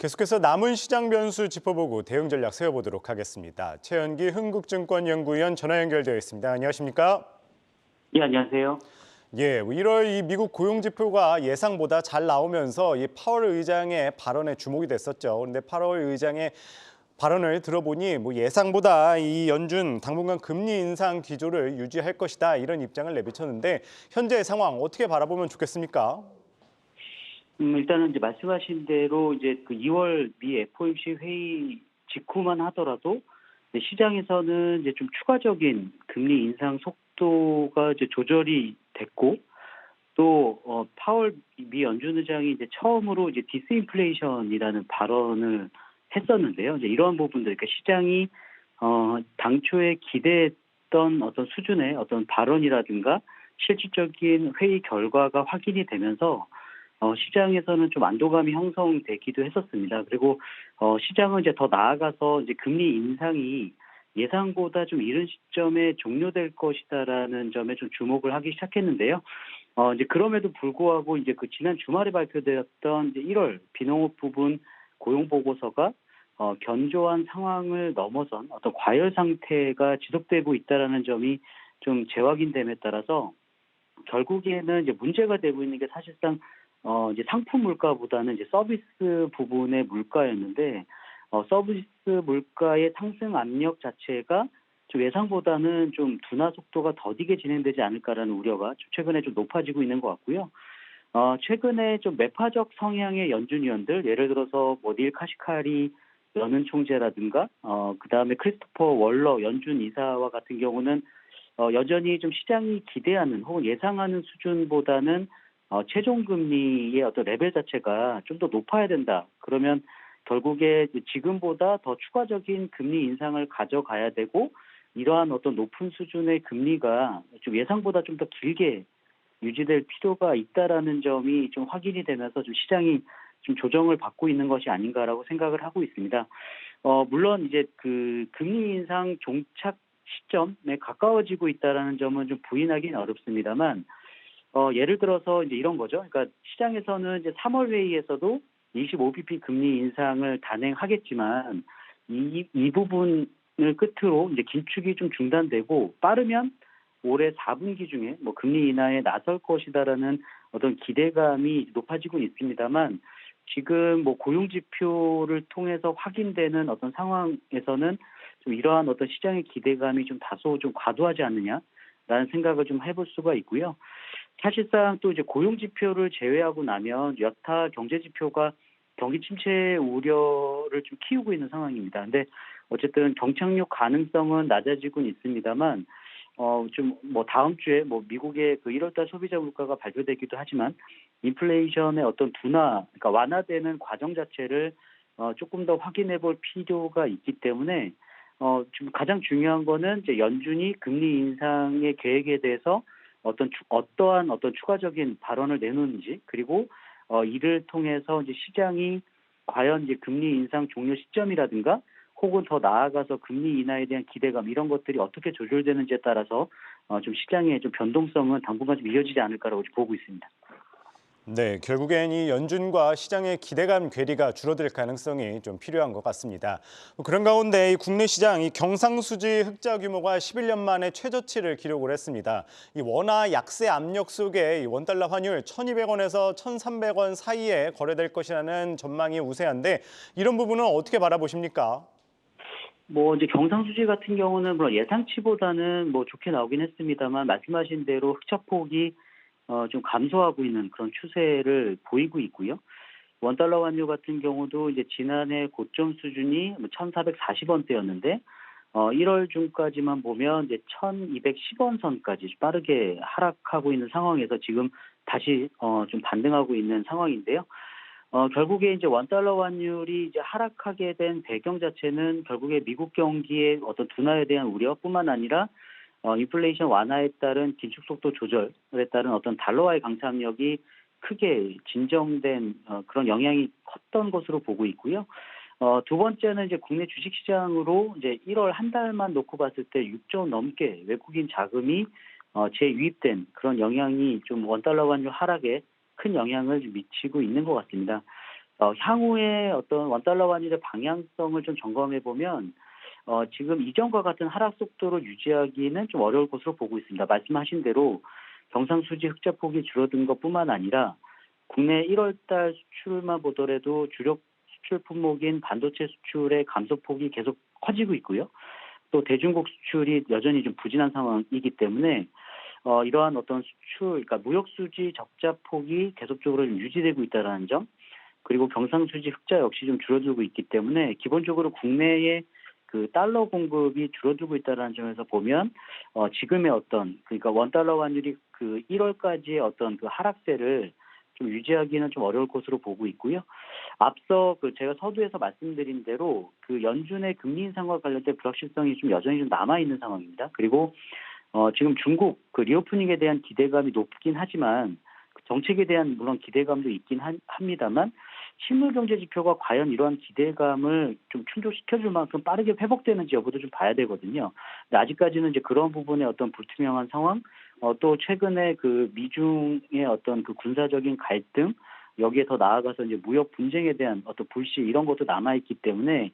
계속해서 남은 시장 변수 짚어보고 대응 전략 세워보도록 하겠습니다. 최연기 흥국증권연구위원 전화 연결되어 있습니다. 안녕하십니까? 예, 안녕하세요. 예, 1월 이 미국 고용 지표가 예상보다 잘 나오면서 이 파월 의장의 발언에 주목이 됐었죠. 그런데 파월 의장의 발언을 들어보니 예상보다 이 연준 당분간 금리 인상 기조를 유지할 것이다 이런 입장을 내비쳤는데 현재 상황 어떻게 바라보면 좋겠습니까? 일단은 이제 말씀하신 대로 이제 그 2월 미 FOMC 회의 직후만 하더라도 이제 시장에서는 이제 좀 추가적인 금리 인상 속도가 이제 조절이 됐고 또 파월 미 연준 의장이 이제 처음으로 이제 디스인플레이션이라는 발언을 했었는데요. 이제 이러한 부분들, 그러니까 시장이 당초에 기대했던 어떤 수준의 어떤 발언이라든가 실질적인 회의 결과가 확인이 되면서 시장에서는 좀 안도감이 형성되기도 했었습니다. 그리고 시장은 이제 더 나아가서 이제 금리 인상이 예상보다 좀 이른 시점에 종료될 것이다라는 점에 좀 주목을 하기 시작했는데요. 이제 그럼에도 불구하고 이제 그 지난 주말에 발표되었던 이제 1월 비농업 부분 고용 보고서가 견조한 상황을 넘어선 어떤 과열 상태가 지속되고 있다라는 점이 좀 재확인됨에 따라서 결국에는 이제 문제가 되고 있는 게 사실상 이제 상품 물가보다는 이제 서비스 부분의 물가였는데 서비스 물가의 상승 압력 자체가 좀 예상보다는 좀 둔화 속도가 더디게 진행되지 않을까라는 우려가 좀 최근에 좀 높아지고 있는 것 같고요. 최근에 좀 매파적 성향의 연준 위원들, 예를 들어서 닐 카시카리 연은 총재라든가 그다음에 크리스토퍼 월러 연준 이사와 같은 경우는 여전히 좀 시장이 기대하는 혹은 예상하는 수준보다는 최종 금리의 어떤 레벨 자체가 좀 더 높아야 된다. 그러면 결국에 지금보다 더 추가적인 금리 인상을 가져가야 되고 이러한 어떤 높은 수준의 금리가 좀 예상보다 좀 더 길게 유지될 필요가 있다라는 점이 좀 확인이 되면서 좀 시장이 좀 조정을 받고 있는 것이 아닌가라고 생각을 하고 있습니다. 물론 이제 그 금리 인상 종착 시점에 가까워지고 있다라는 점은 좀 부인하기는 어렵습니다만 예를 들어서 이제 이런 거죠. 그러니까 시장에서는 이제 3월 회의에서도 25bp 금리 인상을 단행하겠지만 이 부분을 끝으로 이제 긴축이 좀 중단되고 빠르면 올해 4분기 중에 금리 인하에 나설 것이다라는 어떤 기대감이 높아지고 있습니다만 지금 고용 지표를 통해서 확인되는 어떤 상황에서는 좀 이러한 어떤 시장의 기대감이 좀 다소 좀 과도하지 않느냐라는 생각을 좀 해볼 수가 있고요. 사실상 또 이제 고용 지표를 제외하고 나면 여타 경제 지표가 경기 침체 우려를 좀 키우고 있는 상황입니다. 근데 어쨌든 경착륙 가능성은 낮아지고는 있습니다만 좀 다음 주에 미국의 그 1월달 소비자 물가가 발표되기도 하지만 인플레이션의 어떤 둔화, 그러니까 완화되는 과정 자체를 조금 더 확인해 볼 필요가 있기 때문에 지금 가장 중요한 거는 이제 연준이 금리 인상의 계획에 대해서 어떠한 어떤 추가적인 발언을 내놓는지, 그리고 이를 통해서 이제 시장이 과연 이제 금리 인상 종료 시점이라든가 혹은 더 나아가서 금리 인하에 대한 기대감 이런 것들이 어떻게 조절되는지에 따라서 좀 시장의 좀 변동성은 당분간 좀 이어지지 않을까라고 보고 있습니다. 네, 결국엔 이 연준과 시장의 기대감 괴리가 줄어들 가능성이 좀 필요한 것 같습니다. 그런 가운데 이 국내 시장 이 경상수지 흑자 규모가 11년 만에 최저치를 기록을 했습니다. 이 원화 약세 압력 속에 이 원달러 환율 1,200원에서 1,300원 사이에 거래될 것이라는 전망이 우세한데 이런 부분은 어떻게 바라보십니까? 이제 경상수지 같은 경우는 물론 예상치보다는 좋게 나오긴 했습니다만 말씀하신 대로 흑자폭이 좀 감소하고 있는 그런 추세를 보이고 있고요. 원달러 환율 같은 경우도 이제 지난해 고점 수준이 1,440원대였는데 1월 중까지만 보면 이제 1,210원 선까지 빠르게 하락하고 있는 상황에서 지금 다시 좀 반등하고 있는 상황인데요. 결국에 이제 원달러 환율이 이제 하락하게 된 배경 자체는 결국에 미국 경기의 어떤 둔화에 대한 우려뿐만 아니라 인플레이션 완화에 따른 긴축 속도 조절에 따른 어떤 달러와의 강착력이 크게 진정된 그런 영향이 컸던 것으로 보고 있고요. 두 번째는 이제 국내 주식 시장으로 이제 1월 한 달만 놓고 봤을 때 6조 넘게 외국인 자금이 재유입된 그런 영향이 좀 원달러 환율 하락에 큰 영향을 미치고 있는 것 같습니다. 향후에 어떤 원달러 환율의 방향성을 좀 점검해 보면 지금 이전과 같은 하락 속도를 유지하기는 좀 어려울 것으로 보고 있습니다. 말씀하신 대로 경상수지 흑자 폭이 줄어든 것뿐만 아니라 국내 1월 달 수출만 보더라도 주력 수출 품목인 반도체 수출의 감소폭이 계속 커지고 있고요. 또 대중국 수출이 여전히 좀 부진한 상황이기 때문에 이러한 어떤 수출, 그러니까 무역 수지 적자 폭이 계속적으로 좀 유지되고 있다는 점, 그리고 경상수지 흑자 역시 좀 줄어들고 있기 때문에 기본적으로 국내의 그 달러 공급이 줄어들고 있다는 점에서 보면 지금의 어떤, 그러니까 원달러 환율이 그 1월까지의 어떤 그 하락세를 좀 유지하기는 좀 어려울 것으로 보고 있고요. 앞서 그 제가 서두에서 말씀드린 대로 그 연준의 금리 인상과 관련된 불확실성이 좀 여전히 좀 남아 있는 상황입니다. 그리고 지금 중국 그 리오프닝에 대한 기대감이 높긴 하지만 그 정책에 대한 물론 기대감도 있긴 합니다만 실물 경제 지표가 과연 이러한 기대감을 좀 충족시켜줄 만큼 빠르게 회복되는지 여부도 좀 봐야 되거든요. 근데 아직까지는 이제 그런 부분의 어떤 불투명한 상황, 또 최근에 그 미중의 어떤 그 군사적인 갈등, 여기에 더 나아가서 이제 무역 분쟁에 대한 어떤 불씨 이런 것도 남아 있기 때문에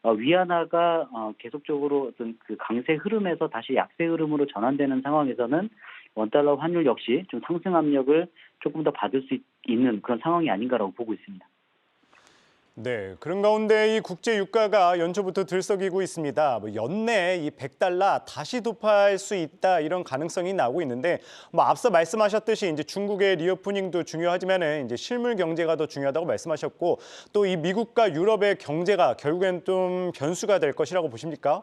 위안화가 계속적으로 어떤 그 강세 흐름에서 다시 약세 흐름으로 전환되는 상황에서는 원달러 환율 역시 좀 상승 압력을 조금 더 받을 수 있는 그런 상황이 아닌가라고 보고 있습니다. 네, 그런 가운데 이 국제 유가가 연초부터 들썩이고 있습니다. 연내 이 100달러 다시 돌파할 수 있다 이런 가능성이 나오고 있는데 앞서 말씀하셨듯이 이제 중국의 리오프닝도 중요하지만은 이제 실물 경제가 더 중요하다고 말씀하셨고 또 이 미국과 유럽의 경제가 결국엔 좀 변수가 될 것이라고 보십니까?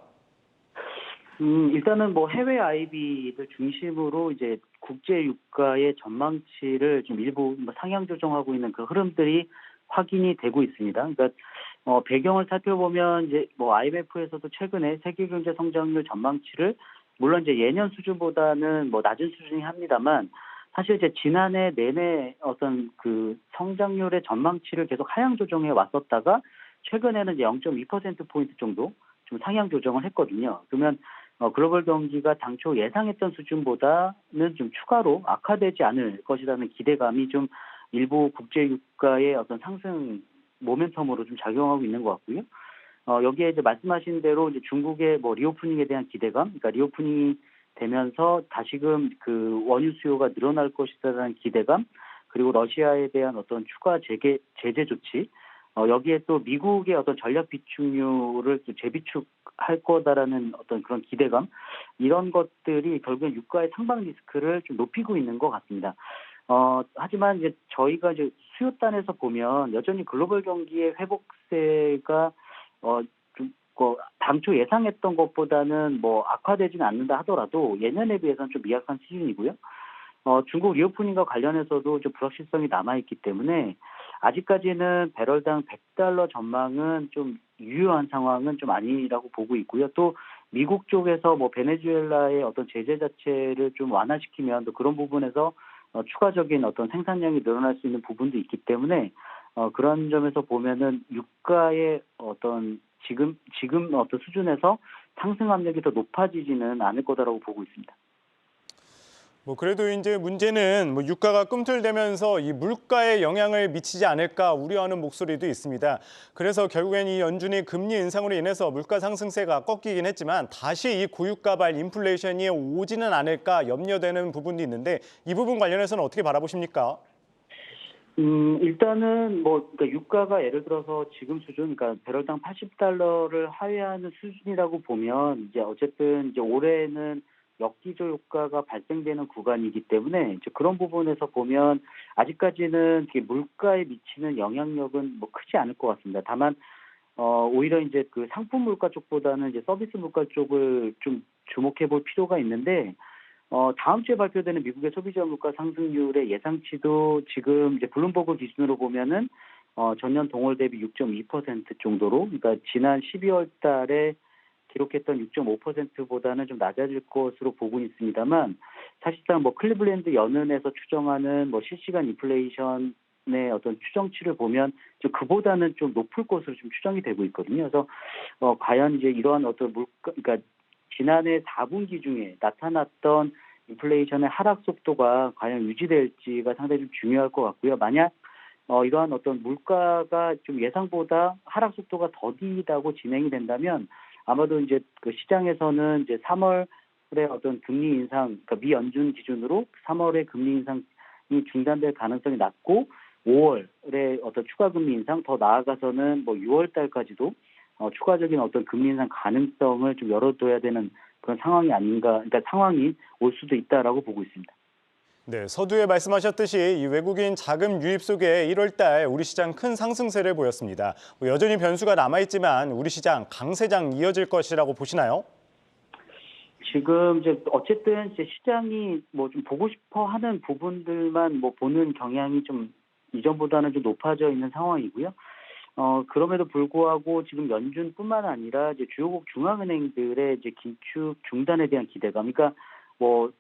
일단은 뭐 해외 IB를 중심으로 이제 국제 유가의 전망치를 좀 일부 뭐 상향 조정하고 있는 그 흐름들이 확인이 되고 있습니다. 그러니까 배경을 살펴보면 이제 뭐 IMF에서도 최근에 세계 경제 성장률 전망치를 물론 이제 예년 수준보다는 뭐 낮은 수준이 합니다만 사실 이제 지난해 내내 어떤 그 성장률의 전망치를 계속 하향 조정해 왔었다가 최근에는 이제 0.2%포인트 정도 좀 상향 조정을 했거든요. 그러면 글로벌 경기가 당초 예상했던 수준보다는 좀 추가로 악화되지 않을 것이라는 기대감이 좀 일부 국제 유가의 어떤 상승 모멘텀으로 좀 작용하고 있는 것 같고요. 여기에 이제 말씀하신 대로 이제 중국의 뭐 리오프닝에 대한 기대감, 그러니까 리오프닝이 되면서 다시금 그 원유 수요가 늘어날 것이라는 기대감, 그리고 러시아에 대한 어떤 추가 제재 조치, 여기에 또 미국의 어떤 전략 비축률을 또 재비축할 거다라는 어떤 그런 기대감, 이런 것들이 결국엔 유가의 상방 리스크를 좀 높이고 있는 것 같습니다. 하지만 이제 저희가 이제 수요단에서 보면 여전히 글로벌 경기의 회복세가 좀 당초 예상했던 것보다는 뭐 악화되지는 않는다 하더라도 예년에 비해서는 좀 미약한 수준이고요. 중국 리오프닝과 관련해서도 좀 불확실성이 남아 있기 때문에 아직까지는 배럴당 100달러 전망은 좀 유효한 상황은 좀 아니라고 보고 있고요. 또 미국 쪽에서 뭐 베네수엘라의 어떤 제재 자체를 좀 완화시키면 또 그런 부분에서 추가적인 어떤 생산량이 늘어날 수 있는 부분도 있기 때문에 그런 점에서 보면은 유가의 어떤 지금 어떤 수준에서 상승 압력이 더 높아지지는 않을 거다라고 보고 있습니다. 그래도 이제 문제는 유가가 꿈틀대면서 이 물가에 영향을 미치지 않을까 우려하는 목소리도 있습니다. 그래서 결국엔 이 연준이 금리 인상으로 인해서 물가 상승세가 꺾이긴 했지만 다시 이 고유가발 인플레이션이 오지는 않을까 염려되는 부분도 있는데 이 부분 관련해서는 어떻게 바라보십니까? 일단은 뭐 그러니까 유가가 예를 들어서 지금 수준, 그러니까 배럴당 80달러를 하회하는 수준이라고 보면 이제 어쨌든 이제 올해는 역기조 효과가 발생되는 구간이기 때문에 이제 그런 부분에서 보면 아직까지는 이게 물가에 미치는 영향력은 뭐 크지 않을 것 같습니다. 다만 오히려 이제 그 상품 물가 쪽보다는 이제 서비스 물가 쪽을 좀 주목해 볼 필요가 있는데 다음 주에 발표되는 미국의 소비자 물가 상승률의 예상치도 지금 이제 블룸버그 기준으로 보면은 전년 동월 대비 6.2% 정도로, 그러니까 지난 12월 달에 기록했던 6.5%보다는 좀 낮아질 것으로 보고 있습니다만 사실상 뭐 클리블랜드 연은에서 추정하는 뭐 실시간 인플레이션의 어떤 추정치를 보면 좀 그보다는 좀 높을 것으로 좀 추정이 되고 있거든요. 그래서 과연 이제 이러한 어떤 그러니까 지난해 4분기 중에 나타났던 인플레이션의 하락 속도가 과연 유지될지가 상당히 좀 중요할 것 같고요. 만약 이러한 어떤 물가가 좀 예상보다 하락 속도가 더디다고 진행이 된다면 아마도 이제 그 시장에서는 이제 3월에 어떤 금리 인상, 그러니까 미 연준 기준으로 3월에 금리 인상이 중단될 가능성이 낮고 5월에 어떤 추가 금리 인상, 더 나아가서는 뭐 6월 달까지도 추가적인 어떤 금리 인상 가능성을 좀 열어둬야 되는 그런 상황이 아닌가, 그러니까 상황이 올 수도 있다라고 보고 있습니다. 네, 서두에 말씀하셨듯이 이 외국인 자금 유입 속에 1월 달 우리 시장 큰 상승세를 보였습니다. 여전히 변수가 남아있지만 우리 시장 강세장 이어질 것이라고 보시나요? 지금 이제 어쨌든 이제 시장이 뭐 좀 보고 싶어 하는 부분들만 뭐 보는 경향이 좀 이전보다는 좀 높아져 있는 상황이고요. 그럼에도 불구하고 지금 연준뿐만 아니라 이제 주요국 중앙은행들의 이제 긴축 중단에 대한 기대감, 그러니까 뭐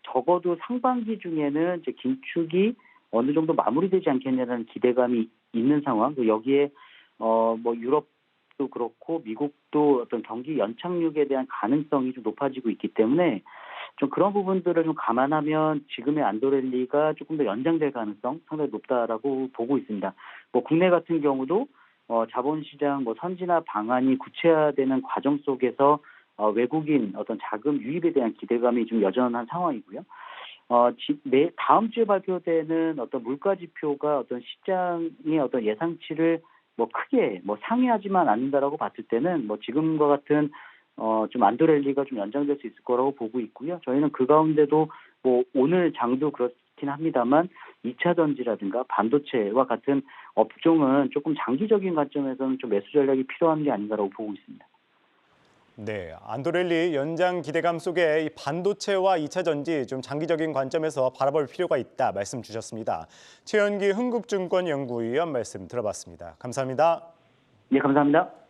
적어도 상반기 중에는 이제 긴축이 어느 정도 마무리되지 않겠냐는 기대감이 있는 상황. 또 여기에 뭐 유럽도 그렇고 미국도 어떤 경기 연착륙에 대한 가능성이 좀 높아지고 있기 때문에 좀 그런 부분들을 좀 감안하면 지금의 안도랠리가 조금 더 연장될 가능성 상당히 높다라고 보고 있습니다. 뭐 국내 같은 경우도 자본시장 뭐 선진화 방안이 구체화되는 과정 속에서 외국인 어떤 자금 유입에 대한 기대감이 좀 여전한 상황이고요. 다음 주에 발표되는 어떤 물가 지표가 어떤 시장의 어떤 예상치를 뭐 크게 뭐 상회하지만 않는다라고 봤을 때는 뭐 지금과 같은 좀 안도랠리가 좀 연장될 수 있을 거라고 보고 있고요. 저희는 그 가운데도 뭐 오늘 장도 그렇긴 합니다만 2차 전지라든가 반도체와 같은 업종은 조금 장기적인 관점에서는 좀 매수 전략이 필요한 게 아닌가라고 보고 있습니다. 네, 안도랠리 연장 기대감 속에 이 반도체와 2차 전지 좀 장기적인 관점에서 바라볼 필요가 있다 말씀 주셨습니다. 최현기 흥국증권 연구위원 말씀 들어봤습니다. 감사합니다. 네, 감사합니다.